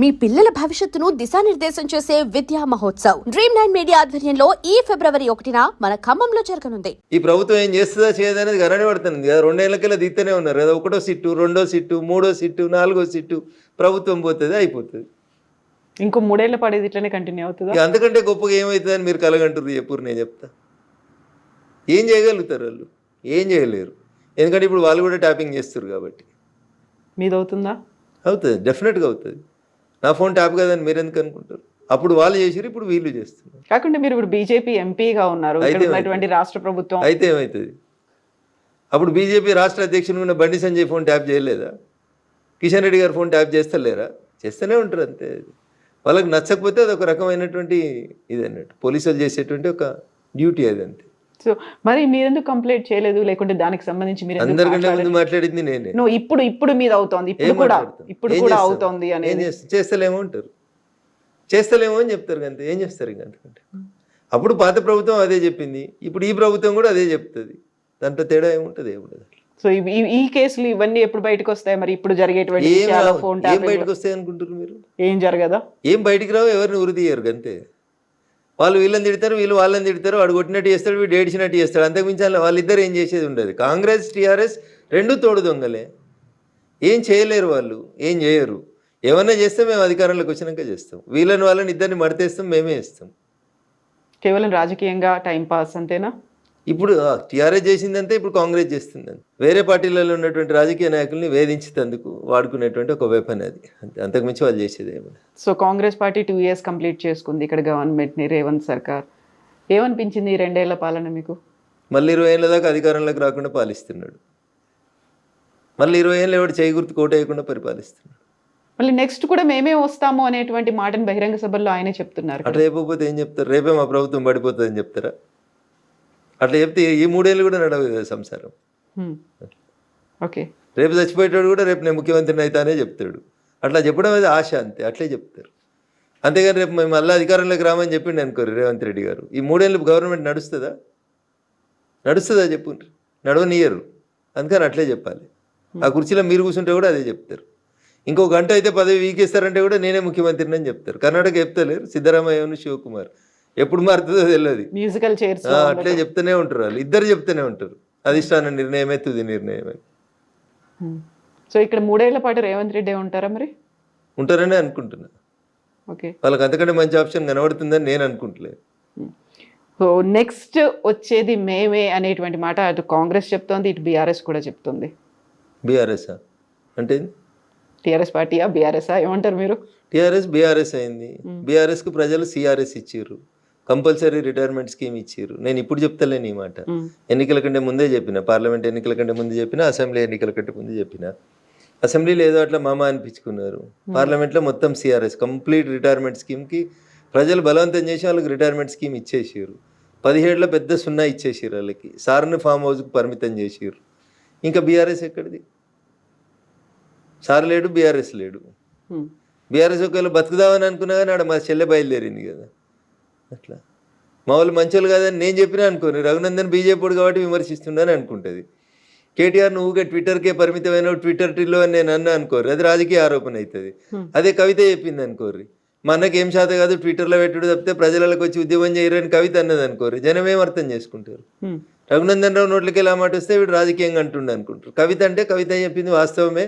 మీ పిల్లల భవిష్యత్తును దిశానిర్దేశం చేసే విద్యా మహోత్సవ్ Dream9 మీడియా ఆధ్వర్యంలో ఈ ఫిబ్రవరి 1న మన ఖమ్మంలో జరగనుంది. ఈ ప్రభుత్వం ఏం చేస్తుందా చేయదనేది గరణ పడుతుంది కదా. 2 ఏళ్ళకెళ్ళ దిత్తనే ఉన్నారు కదా. 1వ సిట్టు, 2వ సిట్టు, 3వ సిట్టు, 4వ సిట్టు ప్రభుత్వం పోతుంది, అయిపోతుంది. ఇంకో 3 ఏళ్ల పాటు ఇట్లనే కంటిన్యూ అవుతుందా? అంతకంటే గొప్పగా ఏమవుతుందని మీరు కలగంటారు చెప్పురు. నేను చెప్తా ఏం చేయగలుగుతారు వాళ్ళు, ఏం చేయలేరు. ఎందుకంటే ఇప్పుడు వాళ్ళు కూడా ట్యాపింగ్ చేస్తారు కాబట్టి. మీది అవుతుందా? అవుతుంది, డెఫినెట్గా అవుతుంది. నా ఫోన్ ట్యాప్ కదని మీరు ఎందుకు అనుకుంటారు? అప్పుడు వాళ్ళు చేసారు, ఇప్పుడు వీళ్ళు చేస్తున్నారు. కాకుండా మీరు ఇప్పుడు బీజేపీ ఎంపీగా ఉన్నారు, రాష్ట్ర ప్రభుత్వం అయితే ఏమవుతుంది? అప్పుడు బీజేపీ రాష్ట్ర అధ్యక్షుడు ఉన్న బండి సంజయ్ ఫోన్ ట్యాప్ చేయలేదా? కిషన్ రెడ్డి గారు ఫోన్ ట్యాప్ చేస్తలేరా? చేస్తూనే ఉంటారు అంతే. వాళ్ళకి నచ్చకపోతే అది ఒక రకమైనటువంటి ఇది అన్నట్టు, పోలీసులు చేసేటువంటి ఒక డ్యూటీ అది అంతే. సో మరి మీరెందుకు కంప్లైంట్ చేయలేదు? లేకుంటే దానికి సంబంధించి మీరు అందరికంటే ముందు మాట్లాడింది నేనే. ఇప్పుడు మీద అవుతోంది, ఇప్పుడు కూడా అవుతోంది అని చేస్తలేమో అంటారు, చేస్తలేమో అని చెప్తారు అంతే. ఏం చేస్తారు ఇంకా అంతకంటే? అప్పుడు పాత ప్రభుత్వం అదే చెప్పింది, ఇప్పుడు ఈ ప్రభుత్వం కూడా అదే చెప్తుంది. దాంట్లో తేడా ఏముంటుంది? ఏముంటుంది. సో ఈ కేసులు ఇవన్నీ ఎప్పుడు బయటకు వస్తాయి? మరి ఇప్పుడు జరిగేటువంటి ఏం బయటకు వస్తాయి అనుకుంటారు మీరు? ఏం జరగదా? ఏం బయటికి రావు, ఎవరిని ఉరి తీయరు అంతే. వాళ్ళు వీళ్ళని తిడతారు, వీళ్ళు వాళ్ళని తిడతారు. వాడు కొట్టినట్టు చేస్తాడు, వీడు ఏడిచినట్టు చేస్తాడు. అంతకుమించి వాళ్ళిద్దరు ఏం చేసేది ఉండదు. కాంగ్రెస్ టీఆర్ఎస్ రెండు తోడు దొంగలే, ఏం చేయలేరు వాళ్ళు, ఏం చేయరు. ఏమన్నా చేస్తే మేము అధికారంలోకి వచ్చినాక చేస్తాం. వాళ్ళని ఇద్దరిని మడతేస్తాం, మేమే ఇస్తాం. కేవలం రాజకీయంగా టైంపాస్ అంతేనా? ఇప్పుడు టీఆర్ఎస్ చేసిందంటే ఇప్పుడు కాంగ్రెస్ చేస్తుందని. వేరే పార్టీలలో ఉన్నటువంటి రాజకీయ నాయకుల్ని వేధించేందుకు వాడుకునేటువంటి ఒక వెపన్ అది, అంతకుమించి వాళ్ళు చేసేది ఏమన్నా. So Congress party 2 years complete చేసుకుంది ఇక్కడ గవర్నమెంట్ని, రేవంత్ సర్కార్. ఏమనిపించింది ఈ 2 ఏళ్ల పాలన మీకు? మళ్ళీ 20 ఏళ్ళ దాకా అధికారంలోకి రాకుండా పాలిస్తున్నాడు. మళ్ళీ 20 ఏళ్ళు ఎవడు చేయి గుర్తు కోట వేయకుండా పరిపాలిస్తున్నాడు. మళ్ళీ నెక్స్ట్ కూడా మేమే వస్తాము అనేటువంటి మాటను బహిరంగ సభల్లో ఆయనే చెప్తున్నారు. అట్లా చెప్పకపోతే ఏం చెప్తారు? రేపే మా ప్రభుత్వం పడిపోతుంది అని చెప్తారా? అట్లా చెప్తే ఈ 3 ఏళ్ళు కూడా నడవదు కదా సంసారం. ఓకే, రేపు చచ్చిపోయేటాడు కూడా రేపు నేను ముఖ్యమంత్రిని అవుతానే చెప్తాడు. అట్లా చెప్పడం అనేది ఆశ అంతే, అట్లే చెప్తారు. అంతేగాని రేపు మేము మళ్ళీ అధికారంలోకి రామని చెప్పిండి అనుకోరు రేవంత్ రెడ్డి గారు. ఈ 3 ఏళ్ళు గవర్నమెంట్ నడుస్తుందా? చెప్పు, నడవనియరు. అందుకని అట్లే చెప్పాలి. ఆ కుర్చీలో మీరు కూర్చుంటే కూడా అదే చెప్తారు. ఇంకో గంట అయితే పదవి వీకేస్తారంటే కూడా నేనే ముఖ్యమంత్రిని అని చెప్తారు. కర్ణాటక చెప్తలేరు, సిద్ధరామయ్యను శివకుమార్. ఎప్పుడు మారుతుందో తెలియదు. మ్యూజికల్ చైర్స్ అట్లే చెప్తూనే ఉంటారు వాళ్ళు, ఇద్దరు చెప్తూనే ఉంటారు. అధిష్టాన నిర్ణయమే తుది నిర్ణయమే. సో ఇక్కడ 3 ఏళ్ల పాటు రేవంత్ రెడ్డి ఉంటారా? మరి ఉంటారనే అనుకుంటున్నా. ఓకే, వాళ్ళకి అంతకంటే మంచి ఆప్షన్ కనబడుతుందని నేను అనుకుంటలేదు. సో నెక్స్ట్ వచ్చేది మేమే అనేటువంటి మాట అటు కాంగ్రెస్ చెప్తోంది, ఇటు బీఆర్ఎస్ కూడా చెప్తుంది. బీఆర్ఎస్ అంటే టీఆర్ఎస్ పార్టీయా బీఆర్ఎస్ ఏమంటారు మీరు? టీఆర్ఎస్ బీఆర్ఎస్ అయింది. బీఆర్ఎస్కి ప్రజలు సిఆర్ఎస్ ఇచ్చారు, కంపల్సరీ రిటైర్మెంట్ స్కీమ్ ఇచ్చారు. నేను ఇప్పుడు చెప్తలేను ఈ మాట, ఎన్నికల కంటే ముందే చెప్పిన, పార్లమెంట్ ఎన్నికల కంటే ముందు చెప్పిన, అసెంబ్లీ ఎన్నికల కంటే ముందు చెప్పిన. అసెంబ్లీలో ఏదో అట్లా మామ అనిపించుకున్నారు, పార్లమెంట్లో మొత్తం సిఆర్ఎస్ కంప్లీట్ రిటైర్మెంట్ స్కీమ్కి ప్రజలు బలవంతం చేసి వాళ్ళకి రిటైర్మెంట్ స్కీమ్ ఇచ్చేసారు. 17లో పెద్ద 0 ఇచ్చేసారు వాళ్ళకి. సార్ని ఫామ్ హౌస్కి పరిమితం చేసారు. ఇంకా బీఆర్ఎస్ ఎక్కడిది? సార్ లేడు, బీఆర్ఎస్ లేడు. బీఆర్ఎస్ ఒకవేళ బతుకుదామని అనుకున్నా కానీ ఆడ మా చెల్లె బయలుదేరింది కదా. అట్లా మా వాళ్ళు మంచోళ్ళు కాదని నేను చెప్పినా అనుకోని, రఘునందన్ బీజేపీ కాబట్టి విమర్శిస్తుండని అనుకుంటుంది. కేటీఆర్ నువ్వుగా ట్విట్టర్కే పరిమితమైన ట్విట్టర్ టిల్లో అని నేను అన్నా అనుకోరు, అది రాజకీయ ఆరోపణ అవుతుంది. అదే కవిత చెప్పింది అనుకోర్రి, మా అన్నకి ఏం శాత కాదు ట్విట్టర్లో పెట్టుడు తప్పితే ప్రజలకు వచ్చి ఉద్యమం చేయరని కవిత అన్నది అనుకోరు, జనం ఏం అర్థం చేసుకుంటారు? రఘునందన్ రావు నోట్లకి ఎలా మాట వస్తే వీడు రాజకీయంగా అంటుండే అనుకుంటారు. కవిత అంటే కవిత చెప్పింది వాస్తవమే,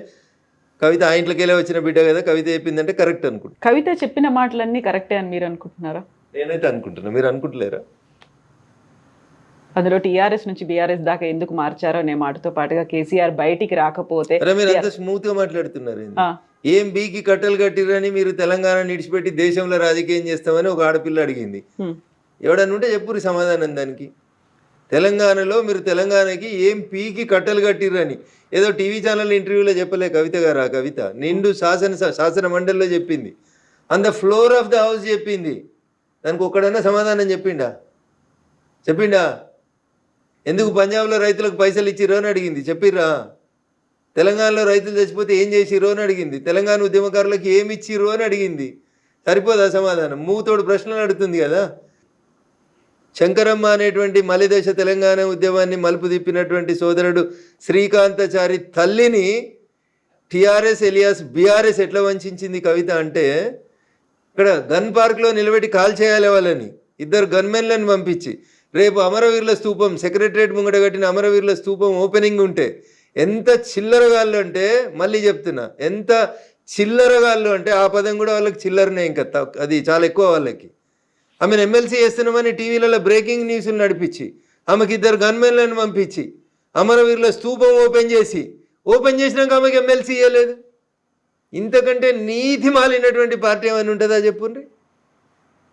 కవిత ఆ ఇంట్లోకెళ్ళే వచ్చిన బిడ్డ కదా, కవిత చెప్పిందంటే కరెక్ట్ అనుకుంటున్నాను. కవిత చెప్పిన మాటలన్నీ కరెక్టే అని మీరు అనుకుంటున్నారా? నేనైతే అనుకుంటున్నా, మీరు అనుకుంటలేరా? అందులో టీఆర్ఎస్ నుంచి బీఆర్ఎస్ దాకా ఎందుకు మార్చారో అనే మాటతో పాటుగా కేసీఆర్ బయటికి రాకపోతే మీరు అంత స్మూత్ గా మాట్లాడుతున్నారు. ఏం బీకి కట్టలు కట్టిరని మీరు తెలంగాణ నిడిచిపెట్టి దేశంలో రాజకీయం చేస్తామని ఒక ఆడపిల్ల అడిగింది. ఎవడన్నా ఉంటే చెప్పురు సమాధానం దానికి. తెలంగాణలో మీరు తెలంగాణకి ఏం పీకి కట్టలు కట్టిరని ఏదో టీవీ ఛానల్ ఇంటర్వ్యూలో చెప్పలే కవిత గారు. ఆ కవిత నిండు శాసన మండలిలో చెప్పింది, on the floor of the house చెప్పింది. దానికి ఒక్కడన్నా సమాధానం చెప్పిండా? ఎందుకు పంజాబ్లో రైతులకు పైసలు ఇచ్చిరో అని అడిగింది, చెప్పిర్రా? తెలంగాణలో రైతులు చచ్చిపోతే ఏం చేసిరో అని అడిగింది, తెలంగాణ ఉద్యమకారులకు ఏమి ఇచ్చిరో అని అడిగింది. సరిపోదా సమాధానం? మూతోడు ప్రశ్నలు అడుగుతుంది కదా. శంకరమ్మ అనేటువంటి మలిదశ తెలంగాణ ఉద్యమాన్ని మలుపు తిప్పినటువంటి సోదరుడు శ్రీకాంతాచారి తల్లిని టిఆర్ఎస్ ఎలియాస్ బీఆర్ఎస్ ఎట్లా వంచింది కవిత అంటే, ఇక్కడ గన్ పార్క్లో నిలబెట్టి కాల్ చేయాలి వాళ్ళని, ఇద్దరు గన్మెన్లను పంపించి. రేపు అమరవీరుల స్తూపం సెక్రటరియట్ ముంగట కట్టిన అమరవీరుల స్తూపం ఓపెనింగ్ ఉంటే ఎంత చిల్లరగాళ్ళు అంటే, మళ్ళీ చెప్తున్నా, ఎంత చిల్లరగాళ్ళు అంటే ఆ పదం కూడా వాళ్ళకి చిల్లరనే, ఇంకా అది చాలా ఎక్కువ వాళ్ళకి. ఆమెను ఎమ్మెల్సీ చేస్తున్నామని టీవీలలో బ్రేకింగ్ న్యూస్లు నడిపించి, ఆమెకి ఇద్దరు గన్మెన్లను పంపించి అమరవీరుల స్తూపం ఓపెన్ చేసినాక ఆమెకి ఎమ్మెల్సీ ఇవ్వలేదు. ఇంతకంటే నీతి మాలినటువంటి పార్టీ ఏమైనా ఉంటుందా చెప్పుండ్రి.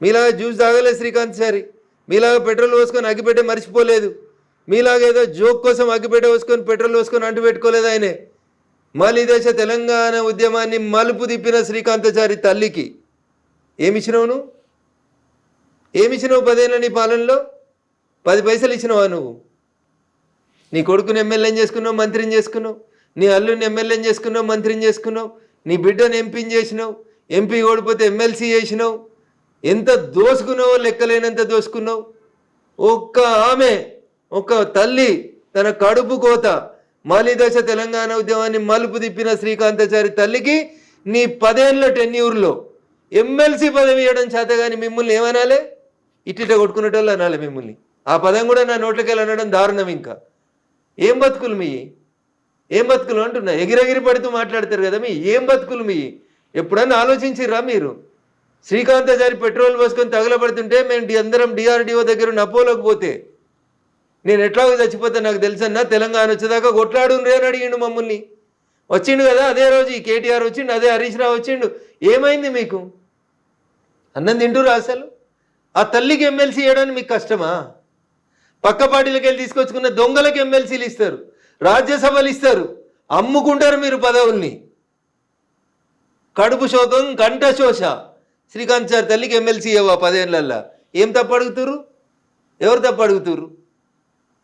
మీలాగా జ్యూస్ తాగలేదు శ్రీకాంత్ సారి, మీలాగా పెట్రోల్ పోసుకొని అగ్గిపెట్టే మర్చిపోలేదు, మీలాగా ఏదో జోక్ కోసం అగ్గిపెట్ట పోసుకొని పెట్రోల్ పోసుకొని అంటు పెట్టుకోలేదు ఆయనే. మళ్ళీ దేశ తెలంగాణ ఉద్యమాన్ని మలుపు తిప్పిన శ్రీకాంతాచారి తల్లికి ఏమిచ్చినావు నువ్వు? ఏమిచ్చినావు 10 ఏళ్ళ నీ పాలనలో? 10 పైసలు ఇచ్చినావా నువ్వు? నీ కొడుకుని ఎమ్మెల్యేని చేసుకున్నావు, మంత్రిని చేసుకున్నావు, నీ అల్లుని ఎమ్మెల్యేని చేసుకున్నావు, మంత్రిని చేసుకున్నావు, నీ బిడ్డను ఎంపీని చేసినావు, ఎంపీ ఓడిపోతే ఎమ్మెల్సీ చేసినావు. ఎంత దోసుకున్నావో లెక్కలేనంత దోసుకున్నావు. ఒక్క తల్లి తన కడుపు కోత మాలిదశ తెలంగాణ ఉద్యమాన్ని మలుపు తిప్పిన శ్రీకాంతాచారి తల్లికి నీ 10 ఏళ్ళ టెన్యూర్లో ఎమ్మెల్సీ పదవి ఇవ్వడం చేత కానీ మిమ్మల్ని ఏమనాలి? ఇట్టిట కొట్టుకునేటోళ్ళు అనాలి మిమ్మల్ని. ఆ పదం కూడా నా నోట్లకి వెళ్ళి అనడం దారుణం. ఇంకా ఏం బతుకులు మీ, ఏం బతుకులు అంటున్నా, ఎగిరెగిరి పడుతూ మాట్లాడతారు కదా మీ, ఏం బతుకులు మీ? ఎప్పుడన్నా ఆలోచించిర్రా మీరు? శ్రీకాంతాచారి పెట్రోల్ పోసుకొని తగలబడుతుంటే మేము అందరం డిఆర్డిఓ దగ్గర నపోలోకి పోతే, నేను ఎట్లాగో చచ్చిపోతే నాకు తెలుసన్నా, తెలంగాణ వచ్చేదాకా కొట్లాడుండ్రే అని అడిగిండు మమ్మల్ని. వచ్చిండు కదా అదే రోజు ఈ కేటీఆర్ వచ్చిండు, అదే హరీష్ రావు వచ్చిండు. ఏమైంది మీకు? అన్నం తింటురా అసలు? ఆ తల్లికి ఎమ్మెల్సీ ఇవ్వడానికి మీకు కష్టమా? పక్క పార్టీలకు వెళ్ళి తీసుకొచ్చుకున్న దొంగలకు ఎమ్మెల్సీలు ఇస్తారు, రాజ్యసభలు ఇస్తారు, అమ్ముకుంటారు మీరు పదవుల్ని. కడుపు శోకం కంఠ శోష. శ్రీకాంత్ సార్ తల్లికి ఎమ్మెల్సీ ఇవ్వవా 10 ఏళ్ళల్లో? ఏం తప్పు అడుగుతురు? ఎవరు తప్పు అడుగుతురు?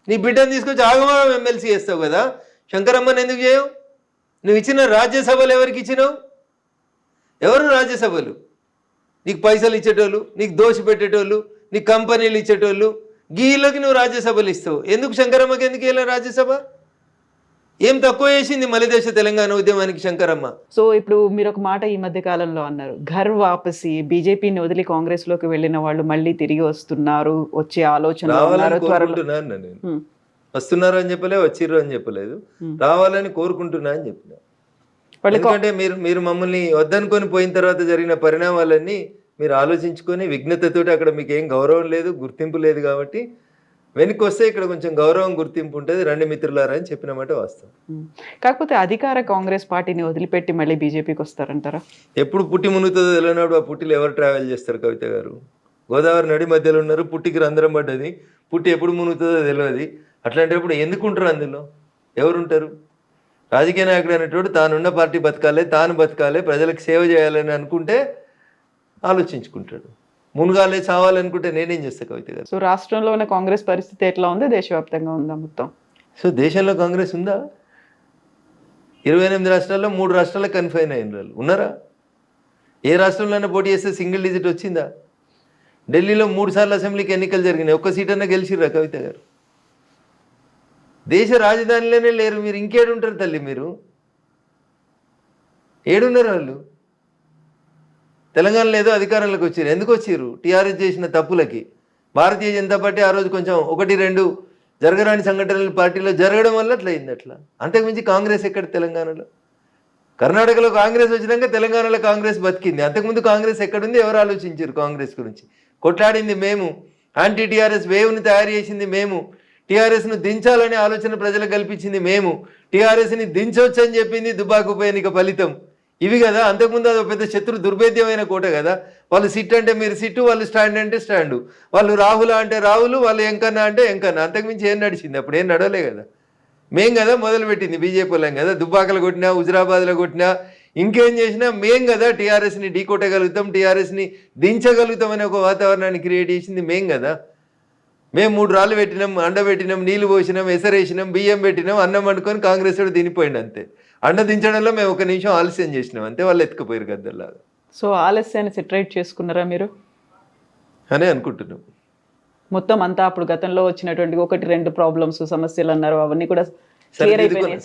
నీ బిడ్డను తీసుకొచ్చి ఆగమాగం ఎమ్మెల్సీ చేస్తావు కదా, శంకరమ్మని ఎందుకు చేయవు? నువ్వు ఇచ్చిన రాజ్యసభలు ఎవరికి ఇచ్చినావు? ఎవరు రాజ్యసభలు? నీకు పైసలు ఇచ్చేటోళ్ళు, నీకు దోషి పెట్టేటోళ్ళు, నీకు కంపెనీలు ఇచ్చేటోళ్ళు, గీళ్ళకి నువ్వు రాజ్యసభలు ఇస్తావు. ఎందుకు శంకరమ్మకి ఎందుకు వెళ్ళా రాజ్యసభ? ఏం తక్కువ చేసింది మలిదేశ తెలంగాణ ఉద్యమానికి శంకరమ్మ? సో ఇప్పుడు మీరు ఒక మాట ఈ మధ్య కాలంలో అన్నారు, ఘర్ వాపసి, బీజేపీని వదిలి కాంగ్రెస్ లోకి వెళ్ళిన వాళ్ళు మళ్ళీ తిరిగి వస్తున్నారు, వచ్చే ఆలోచన నేను వస్తున్నారు అని చెప్పలే, వచ్చిర్రు అని చెప్పలేదు, రావాలని కోరుకుంటున్నా అని చెప్పిన. ఎందుకంటే మీరు మమ్మల్ని వద్దనుకొని పోయిన తర్వాత జరిగిన పరిణామాలన్నీ మీరు ఆలోచించుకొని విఘ్నతతోటి, అక్కడ మీకు ఏం గౌరవం లేదు, గుర్తింపు లేదు, కాబట్టి వెనక్కి వస్తే ఇక్కడ కొంచెం గౌరవం గుర్తింపు ఉంటుంది, రండి మిత్రులారా అని చెప్పినమాట వాస్తవం. కాకపోతే అధికార కాంగ్రెస్ పార్టీని వదిలిపెట్టి మళ్ళీ బీజేపీకి వస్తారంటారా? ఎప్పుడు పుట్టి మునుగుతుందో తెలియనప్పుడు ఆ పుట్టిలో ఎవరు ట్రావెల్ చేస్తారు కవిత గారు? గోదావరి నడి మధ్యలో ఉన్నారు, పుట్టికి రంధ్రం పడ్డది, పుట్టి ఎప్పుడు మునుగుతుందో తెలియదు. అట్లాంటప్పుడు ఎందుకుంటారు అందులో? ఎవరుంటారు? రాజకీయ నాయకుడు అనేటోడు తానున్న పార్టీ బతకాలి, తాను బతకాలి, ప్రజలకు సేవ చేయాలని అనుకుంటే ఆలోచించుకుంటాడు. మునుగాలే చావాలనుకుంటే నేనేం చేస్తా కవిత గారు? సో రాష్ట్రంలో ఉన్న కాంగ్రెస్ పరిస్థితి ఎట్లా ఉంది, దేశవ్యాప్తంగా ఉందా మొత్తం? సో దేశంలో కాంగ్రెస్ ఉందా? 28 రాష్ట్రాల్లో 3 రాష్ట్రాలకు కన్ఫైన్ అయిన వాళ్ళు ఉన్నారా? ఏ రాష్ట్రంలోనే పోటీ చేస్తే సింగిల్ డిజిట్ వచ్చిందా? ఢిల్లీలో 3 సార్లు అసెంబ్లీకి ఎన్నికలు జరిగినాయి, ఒక్క సీట్ అన్నా గెలిచిర్రా కవిత గారు? దేశ రాజధానిలోనే లేరు మీరు, ఇంకేడుంటారు తల్లి మీరు? ఏడున్నారు వాళ్ళు? తెలంగాణలో ఏదో అధికారంలోకి వచ్చారు, ఎందుకు వచ్చారు? టీఆర్ఎస్ చేసిన తప్పులకి. భారతీయ జనతా పార్టీ ఆ రోజు కొంచెం 1-2 జరగరాని సంఘటనలు పార్టీలో జరగడం వల్ల అట్లా అయింది. అట్లా అంతకుమించి కాంగ్రెస్ ఎక్కడ తెలంగాణలో? కర్ణాటకలో కాంగ్రెస్ వచ్చినాక తెలంగాణలో కాంగ్రెస్ బతికింది. అంతకుముందు కాంగ్రెస్ ఎక్కడుంది? ఎవరు ఆలోచించారు కాంగ్రెస్ గురించి? కొట్లాడింది మేము, యాంటీ టీఆర్ఎస్ వేవ్ని తయారు చేసింది మేము, టీఆర్ఎస్ను దించాలనే ఆలోచన ప్రజలకు కల్పించింది మేము, టీఆర్ఎస్ని దించవచ్చు అని చెప్పింది దుబాకు ఉప ఎన్నిక ఫలితం. ఇవి కదా. అంతకుముందు అది పెద్ద శత్రు దుర్భేద్యమైన కోట కదా. వాళ్ళు సిట్ అంటే మీరు సిట్టు, వాళ్ళు స్టాండ్ అంటే స్టాండు, వాళ్ళు రాహుల అంటే రాహులు, వాళ్ళు ఎంకన్నా అంటే ఎంకన్నా. అంతకుమించి ఏం నడిచింది? అప్పుడు ఏం నడవలే కదా. మేం కదా మొదలుపెట్టింది, బీజేపీ వాళ్ళం కదా. దుబ్బాకలు కొట్టినా, హుజరాబాద్లో కొట్టినా, ఇంకేం చేసినా మేం కదా టీఆర్ఎస్ని ఢీ కొట్టగలుగుతాం, టీఆర్ఎస్ని దించగలుగుతాం అనే ఒక వాతావరణాన్ని క్రియేట్ చేసింది మేం కదా. మేము 3 రాళ్ళు పెట్టినాం, అండ పెట్టినాం, నీళ్లు పోసినాం, ఎసరేసినాం, బియ్యం పెట్టినాం, అన్నం వండుకొని కాంగ్రెస్ వాడు తినిపోయింది అంతే. అండ దించడంలో మేము 1 నిమిషం ఆలస్యం చేసినాం అంతే, వాళ్ళు ఎత్తుకుపోయారు గద్దల్లాగా. సో ఆలస్యాన్ని సెటరేట్ చేసుకున్నారా మీరు అని అనుకుంటున్నాం. మొత్తం అంతా అప్పుడు గతంలో వచ్చినటువంటి 1-2 ప్రాబ్లమ్స్, సమస్యలు అన్నారు, అవన్నీ కూడా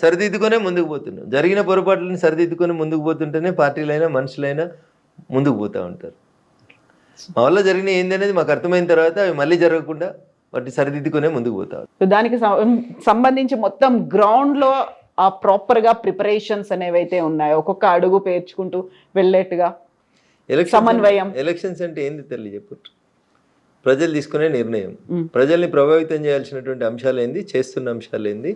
సరిదిద్దుకొనే ముందుకు పోతున్నాం. జరిగిన పొరపాట్లను సరిదిద్దుకొని ముందుకు పోతుంటేనే పార్టీలైనా మనుషులైనా ముందుకు పోతూ ఉంటారు. మా వల్ల జరిగిన ఏంది అనేది మాకు అర్థమైన తర్వాత అవి మళ్ళీ జరగకుండా వాటిని సరిదిద్దుకునే ముందుకు పోతారు. దానికి సంబంధించి మొత్తం గ్రౌండ్ లో ఆ ప్రాపర్ గా ప్రిపరేషన్స్ అనేవి అయితే ఉన్నాయి, ఒక్కొక్క అడుగు పేర్చుకుంటూ వెళ్ళేట్టుగా సమన్వయం. ఎలక్షన్స్ అంటే ఏంది తల్లి చెప్పు? ప్రజలు తీసుకునే నిర్ణయం, ప్రజల్ని ప్రభావితం చేయాల్సినటువంటి అంశాలు ఏంది, చేస్తున్న అంశాలు ఏంది,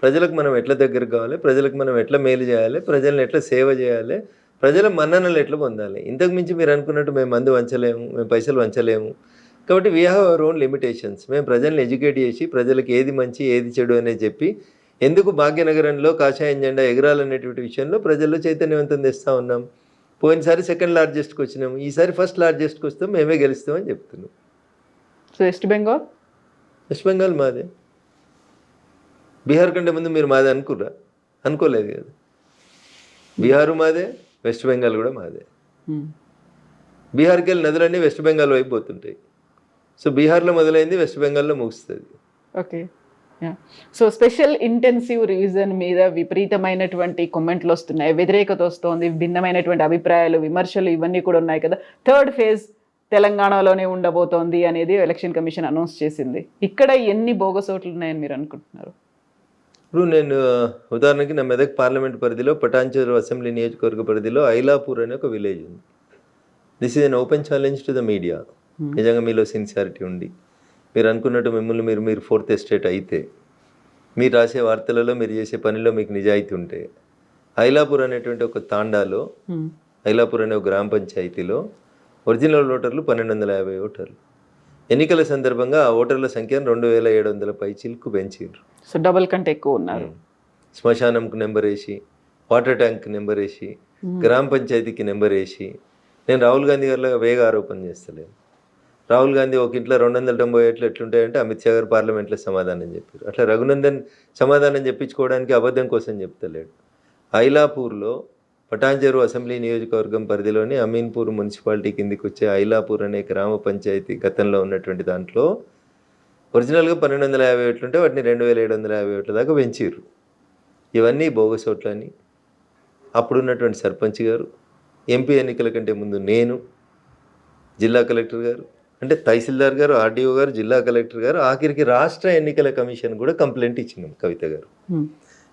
ప్రజలకు మనం ఎట్లా దగ్గర కావాలి, ప్రజలకు మనం ఎట్లా మేలు చేయాలి, ప్రజల్ని ఎట్లా సేవ చేయాలి, ప్రజల మన్ననలు ఎట్లా పొందాలి. ఇంతకు మించి మీరు అనుకున్నట్టు మేము మందు వంచలేము, మేము పైసలు వంచలేము. కాబట్టి we have our own limitations. మేము ప్రజల్ని ఎడ్యుకేట్ చేసి ప్రజలకు ఏది మంచి ఏది చెడు అనేది చెప్పి ఎందుకు భాగ్యనగరంలో కాషాయం జెండా ఎగరాలనేటువంటి విషయంలో ప్రజల్లో చైతన్యవంతం తెస్తూ ఉన్నాం. పోయినసారి సెకండ్ లార్జెస్ట్కి వచ్చినాము, ఈసారి ఫస్ట్ లార్జెస్ట్కి వస్తాం, మేమే గెలుస్తామని చెప్తున్నాం. సో వెస్ట్ బెంగాల్ మాదే. బీహార్ కంటే ముందు మీరు మాదే అనుకుర్రా? అనుకోలేదు కదా. బీహారు మాదే, వెస్ట్ బెంగాల్ కూడా మాదే. బీహార్కి వెళ్ళి నదులన్నీ వెస్ట్ బెంగాల్ వైపు పోతుంటాయి. సో బీహార్లో మొదలైంది, వెస్ట్ బెంగాల్లో ముగుస్తుంది. Okay. So special intensive revision మీద విపరీతమైనటువంటి కామెంట్లు వస్తున్నాయి, వ్యతిరేకత వస్తుంది, భిన్నమైనటువంటి అభిప్రాయాలు, విమర్శలు ఇవన్నీ కూడా ఉన్నాయి కదా. థర్డ్ ఫేజ్ తెలంగాణలోనే ఉండబోతోంది అనేది ఎలక్షన్ కమిషన్ అనౌన్స్ చేసింది. ఇక్కడ ఎన్ని బోగస్ ఓట్లు ఉన్నాయని మీరు అనుకుంటున్నారు? ఇప్పుడు నేను ఉదాహరణకి నా మెదక్ పార్లమెంట్ పరిధిలో పటాన్చెరు అసెంబ్లీ నియోజకవర్గ పరిధిలో ఐలాపూర్ అనే ఒక విలేజ్ ఉంది. This is an open challenge to the media. నిజంగా మీలో సిన్సియారిటీ ఉండి మీరు అనుకున్నట్టు మిమ్మల్ని మీరు ఫోర్త్ ఎస్టేట్ అయితే, మీరు రాసే వార్తలలో మీరు చేసే పనిలో మీకు నిజాయితీ ఉంటే, ఐలాపూర్ అనేటువంటి ఒక తాండాలో, ఐలాపూర్ అనే ఒక గ్రామ పంచాయతీలో ఒరిజినల్ ఓటర్లు 1250 ఓటర్లు. ఎన్నికల సందర్భంగా ఆ ఓటర్ల సంఖ్యను 2700 పైచిలకు పెంచారు. సో డబుల్ కంటే ఎక్కువ ఉన్నారు. శ్మశానంకు నెంబర్ వేసి, వాటర్ ట్యాంక్ నెంబర్ వేసి, గ్రామ పంచాయతీకి నెంబర్ వేసి, నేను రాహుల్ గాంధీ గారిలో వేగ ఆరోపణ చేస్తలేను. రాహుల్ గాంధీ ఒక ఇంట్లో 290 ఓట్లు ఎట్లుంటాయంటే అమిత్ షా గారు పార్లమెంట్లో సమాధానం చెప్పారు. అట్లా రఘునందన్ సమాధానం చెప్పించుకోవడానికి అబద్ధం కోసం చెప్తలేడు. ఐలాపూర్లో పటాన్చెరు అసెంబ్లీ నియోజకవర్గం పరిధిలోని అమీన్పూర్ మున్సిపాలిటీ కిందికి వచ్చే ఐలాపూర్ అనే గ్రామ పంచాయతీ గతంలో ఉన్నటువంటి దాంట్లో ఒరిజినల్గా 1250 ఓట్లుంటే వాటిని 2750 ఓట్ల దాకా పెంచారు. ఇవన్నీ బోగస్ ఓట్లని అప్పుడున్నటువంటి సర్పంచ్ గారు, ఎంపీ ఎన్నికల కంటే ముందు నేను, జిల్లా కలెక్టర్ గారు, అంటే తహసీల్దార్ గారు, ఆర్డీఓ గారు, జిల్లా కలెక్టర్ గారు, ఆఖరికి రాష్ట్ర ఎన్నికల కమిషన్ కూడా కంప్లైంట్ ఇచ్చినాం కవిత గారు.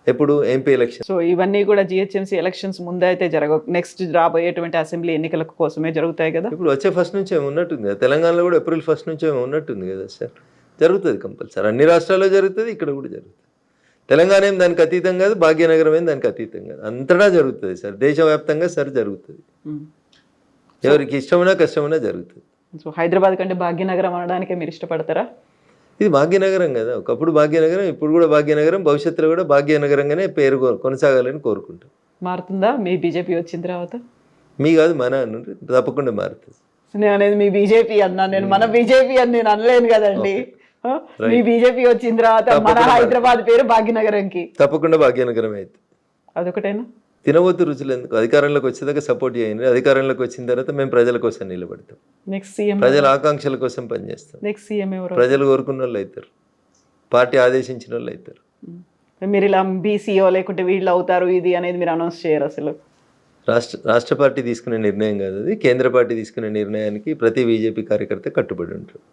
ఎప్పుడు ఎంపీ ఎలక్షన్. సో ఇవన్నీ కూడా జిహెచ్ఎంసీ ఎలక్షన్స్ ముందే అయితే నెక్స్ట్ రాబోయేటువంటి అసెంబ్లీ ఎన్నికల కోసమే జరుగుతాయి కదా. ఇప్పుడు వచ్చే ఫస్ట్ నుంచి ఏమి ఉన్నట్టుంది కదా, తెలంగాణలో కూడా ఏప్రిల్ 1 నుంచి ఏమి ఉన్నట్టుంది కదా సార్. జరుగుతుంది కంపల్సరీ, అన్ని రాష్ట్రాల్లో జరుగుతుంది, ఇక్కడ కూడా జరుగుతుంది. తెలంగాణ ఏం దానికి అతీతం కాదు, భాగ్యనగరం ఏం దానికి అతీతం కాదు, అంతటా జరుగుతుంది సార్. దేశవ్యాప్తంగా సార్ జరుగుతుంది, ఎవరికి ఇష్టమైనా కష్టమైనా జరుగుతుంది. సో హైదరాబాద్ కంటే భాగ్యనగరం అనడానికే మీరు ఇష్టపడతారా? ఇది భాగ్యనగరం కదా, ఒకప్పుడు భాగ్యనగరం, ఇప్పుడు కూడా భాగ్యనగరం, భవిష్యత్తులో కూడా భాగ్యనగరంగానే పేరు కొనసాగాలని కోరుకుంటాం. మారుతుందా మీ బీజేపీ వచ్చిన తర్వాత? మీ కాదు మన తప్పకుండా మారుతుంది. నేను అనేది మీ బీజేపీ అన్నా, నేను మన బీజేపీ అని నేను అనలేను కదండి. మీ బీజేపీ వచ్చిన తర్వాత మన హైదరాబాద్ పేరు భాగ్యనగరంకి తప్పకుండా భాగ్యనగరం అయితే. అదొకటేనా? తినవద్దు రుచులు ఎందుకు, అధికారంలోకి వచ్చేదాకా సపోర్ట్ చేయండి, అధికారంలోకి వచ్చిన తర్వాత మేము ప్రజల కోసం నిలబడతాం, నెక్స్ట్ సీఎం ప్రజల ఆకాంక్షల కోసం పనిచేస్తాం. నెక్స్ట్ సీఎం ఎవరు? ప్రజలు కోరుకున్న వాళ్ళు అవుతారు, పార్టీ ఆదేశించిన వాళ్ళు అవుతారు. మీరు ఇలా బీసీఓ లేకుంటే వీళ్ళు అవుతారు ఇది అనేది మీరు అనౌన్స్ చేయరు అసలు? రాష్ట్ర పార్టీ తీసుకునే నిర్ణయం కాదు అది, కేంద్ర పార్టీ తీసుకునే నిర్ణయానికి ప్రతి బీజేపీ కార్యకర్త కట్టుబడి ఉంటారు.